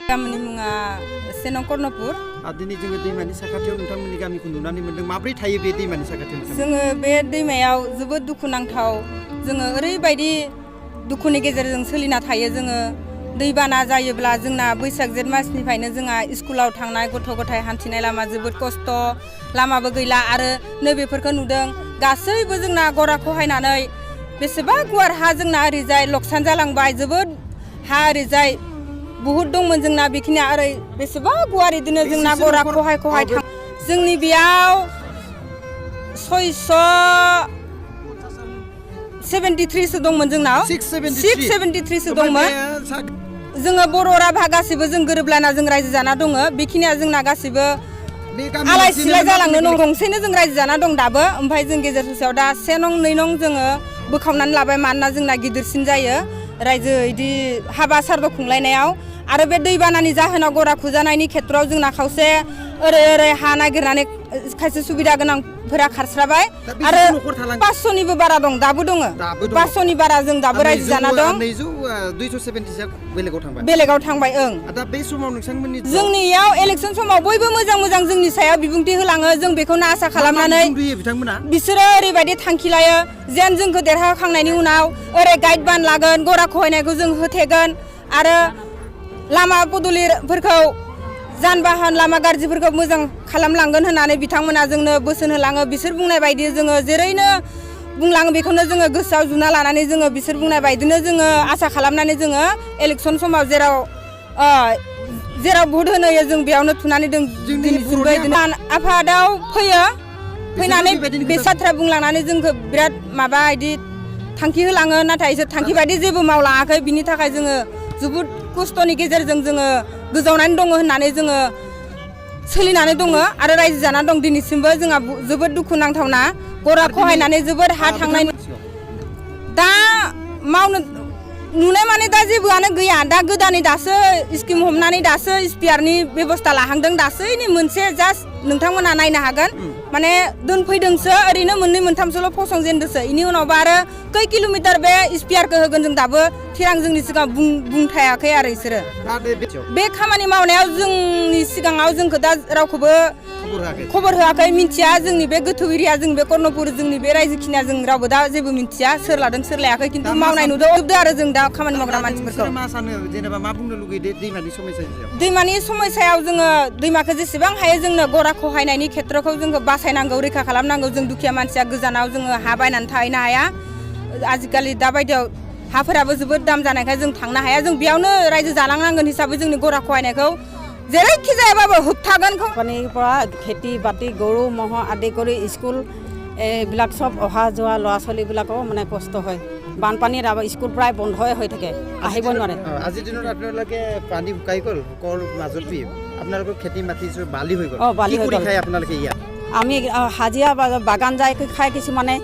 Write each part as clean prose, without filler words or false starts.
गामिनि मुङा सेनं कर्णपुर। दिनै जोङो दैमानि साखाथियाव नोंथांमोननि गामिखौ नुनानै मोन्दों। माब्रै थायो बे दैमानि साखाथियाव? जोङो बे दैमायाव जोबोद दुखुनांथाव। जोङो ओरैबायदि दुखुनि गेजेरजों सोलिना थायो। जोङो दैबाना जायोब्ला जोंना बैसाग जेठ मासनिफ्रायनो जोंहा स्कुलाव थांनाय गथ' गथाय हान्थिनाय लामा जोबोद खस्थ', लामाबो गैला आरो नैबेफोरखौ नुदों। गासैबो जोंना गरा खहायनानै बेसेबा गुवार हा जोंना ओरैजाय लकसान जालांबाय। जोबोद हा ओरैजाय बुहुद दंमोन जोंना बेखिनिया ओरै बेसेबा गुवार इदिनो जोंना गरा खहाय थां। जोंनि बेयाव 673 सो दंमोन जोंनाव। 673 सो दंमोन। जोङो बर' राभा गासिबो जों गोरोबलायना जों रायजो जाना दङ। बेखिनिया जोंना गासिबो आलाय सिलाय जालांनो दं। गंसेनो जों रायजो जाना दं दाबो। ओमफ्राय जों गेजेर ससेयाव दा 1 नं 2 नं जोङो बोखावनानै लाबाय। मानोना जोंना गिदिरसिन जायो रायजो इदि हाबा सारद' खुंलायनायाव। आरो बे दैबानानि जाहोनाव गरा खुजानायनि खेथ्रआव जोंना खावसे ओरै हा नागिरनानै खायसे सुबिदा गोनांफोरा खारस्राबाय। आरो 500निबो बारा दं, दाबो दङ। 500नि बारा जों दाबो रायजो जाना दं। 270 बेलेगाव थांबाय। दा बे समाव नोंथांमोननि जोंनियाव इलेक्सन समाव बयबो मोजां जोंनि सायाव बिबुंथि होलाङो। जों बेखौनो आसा खालामनानै बिसोरो ओरैबायदि थांखि लायो जेन जोंखौ देरहाखांनायनि उनाव ओरै गाइड बान लागोन, गरा खहायनायखौ जों होथेगोन आरो लामा पदुलिफोरखौ जान-बाहन लामा गाज्रिफोरखौ मोजां खालामलांगोन होननानै बिथांमोना जोंनो बोसोन होलाङो। बिसोर बुंनाय बायदि जोङो जेरैनो बुंलाङो बेखौनो जोङो गोसोआव जुना लानानै जोङो बिसोर बुंनाय बायदिनो जोङो आसा खालामनानै जोङो इलेक्सन समाव जेराव भट होनो होयो जों बेयावनो थुनानै दिनैसिमबो बिदिनो आफादाव फैयो। फैनानै बे बाथ्रा बुंलांनानै जोंखौ बिराद माबा इदि थांखि होलाङो। नाथाय इसोर थांखि बायदि जेबो मावलाङाखै। बिनि थाखाय जोङो जोबोद खस्थ'नि गेजेरजों जोङो गोजावनानै दङ होननानै जोङो सोलिनानै दङ आरो रायजो जानानै दं। दिनैसिमबो जोंहा जोबोद दुखु नांथावना। गरा खहायनानै जोबोद हा थांनाय दा मावनो नुनाय माने दा जेबोआनो गैया। दा गोदानै दासो स्किम हमनानै दासो स्पियारनि बेबस्था लाहांदों। दासोनि मोनसे जास्ट नोंथांमोना नायनो हागोन माने दोनफैदोंसो ओरैनो 2 मोनथामसोल' फसंजेनदोंसो। इनि उनावबो आरो खै किल'मिटार बे स्पियारखौ होगोन जों दाबो थिरां जोंनि सिगाङाव बुंथायाखै आरो इसोरो। बे खामानि मावनायाव जोंनि सिगाङाव जोंखौ दा रावखौबो खबर होआखै, मिन्थिया। जोंनि बे गोथौ एरिया, जों बे कर्णपुर, जोंनि बे रायजोखिनिया जों रावबो दा जेबो मिन्थिया सोर लादों सोर लायाखै। खिन्थु मावनाय नुदों आरो जों दा खामानि मावग्रा मानसिफोरखौ। मा सानो जेनेबा मा बुंनो लुगैदो दैमानि समस्यायाव? दैमानि समस्यायाव जोङो दैमाखौ जेसेबां हायो जोंनो गरा खहायनायनि खेत्रखौ जोङो बासायनांगौ, रैखा खालामनांगौ। जों दुखिया मानसिया गोजानाव जोङो हा बायनानै थाहैनो हाया। आजिखालि दा बायदियाव हाफोराबो जोबोद दाम जानायखाय जों थांनो हाया। जों बेयावनो रायजो जालांनांगोन हिसाबै जोंनि गरा खहायनायखौ जेरैखि जायाबाबो होबथागोन। পানীৰ পৰা খেতি বাতি গৰু ম'হ আদি কৰি স্কুল এইবিলাক চব অহা যোৱা ল'ৰা ছোৱালীবিলাকৰ মানে কষ্ট হয়। বানপানীত স্কুল প্ৰায় বন্ধই হৈ থাকে, আহিব নোৱাৰে। আজিৰ দিনত আপোনালোকে পানী শুকাই গ'ল, মাজত আপোনালোকৰ খেতি মাটি বালি হৈ গ'ল। বালি হৈ গ'ল। আপোনালোকে ইয়াত আমি হাজিৰা বাগান যাই খাই কিছুমানে।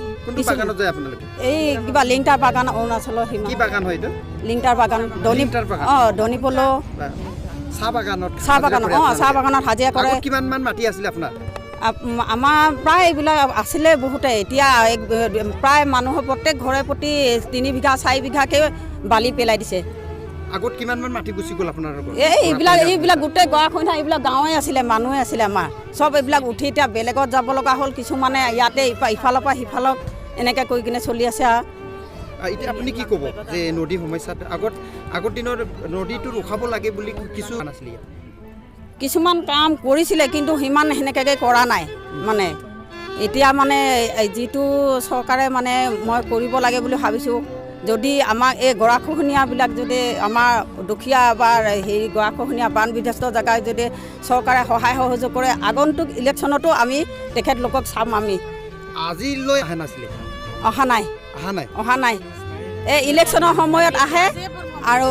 বাগানত যায় আপোনালোকে? এই কিবা লিংটাৰ বাগান, অৰুণাচলৰ সীমা। কি বাগান হয় এইটো? লিংটাৰ বাগান, দনিপল চাহ বাগানত হাজিৰা কৰে। কিমান মান মাটি আছিলে আপোনাৰ? আমাৰ প্ৰায় এইবিলাক আছিলে বহুতে। এতিয়া প্ৰায় মানুহৰ প্ৰত্যেক ঘৰে প্ৰতি 3 বিঘা 4 বিঘাকৈ বালি পেলাই দিছে। আগত কিমান মান মাটি গুচি গ'ল আপোনালোকৰ? এইবিলাক গোটেই গৰাখহনীয়া এইবিলাক গাঁৱে আছিলে, মানুহে আছিলে আমাৰ। চব এইবিলাক উঠি এতিয়া বেলেগত যাব লগা হ'ল। কিছুমানে ইয়াতে ইফালৰ পৰা সিফালক এনেকৈ কৰি কিনে চলি আছে। এতিয়া আপুনি কি ক'ব যে নদী সমস্যাত আগৰ দিনৰ নদীটো ৰখাব লাগে বুলি কিছু নাছিলে? কিছুমান কাম কৰিছিলে কিন্তু সিমান সেনেকৈ কৰা নাই। মানে এতিয়া মানে যিটো চৰকাৰে মানে মই কৰিব লাগে বুলি ভাবিছোঁ, যদি আমাক এই গৰাখহনীয়াবিলাক যদি আমাৰ দুখীয়া বা গৰাখহনীয়া বান বিধ্বস্ত জেগাত যদি চৰকাৰে সহায় সহযোগ কৰে, আগন্তুক ইলেকশ্যনতো আমি তেখেতলোকক চাম। আমি আজিলৈ অহা নাই। এই ইলেকশ্যনৰ সময়ত আহে আৰু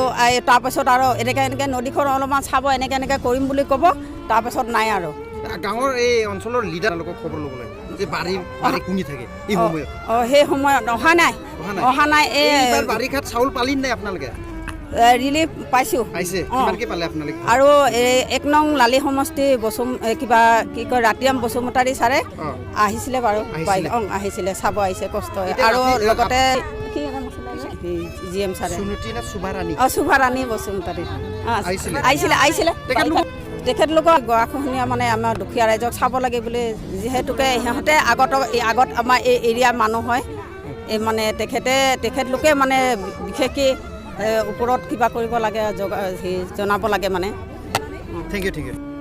তাৰপাছত আৰু এনেকৈ নদীখন অলপমান চাব, এনেকৈ কৰিম বুলি ক'ব, তাৰপাছত নাই আৰু। গাঁৱৰ এই অঞ্চলৰ লিডাৰলোকক খবৰ ল'বলৈ যে বাৰী কুনি থাকে এই সময়ত? সেই সময়ত অহা নাই। এই বাৰিষাত চাউল পালি নাই আপোনালোকে? ৰিলিফ পাইছোঁ। আৰু 1 নং লালি সমষ্টি কিবা কি কয় ৰাতিয়াম বসুমতাৰী ছাৰে আহিছিলে বাৰু। আহিছিলে, চাব আহিছে কষ্ট। আৰু লগতে GM ছাৰে, সুভাৰাণী বসুমতাৰী। আহিছিলে তেখেতলোকৰ গৰাখহনীয়া মানে আমাৰ দুখীয়া ৰাইজক চাব লাগে বুলি যিহেতুকে সিহঁতে আগত আমাৰ এই এৰিয়াৰ মানুহ হয় এই মানে তেখেতলোকে মানে বিশেষকৈ ওপৰত কিবা কৰিব লাগে জনাব লাগে মানে থেংক ইউ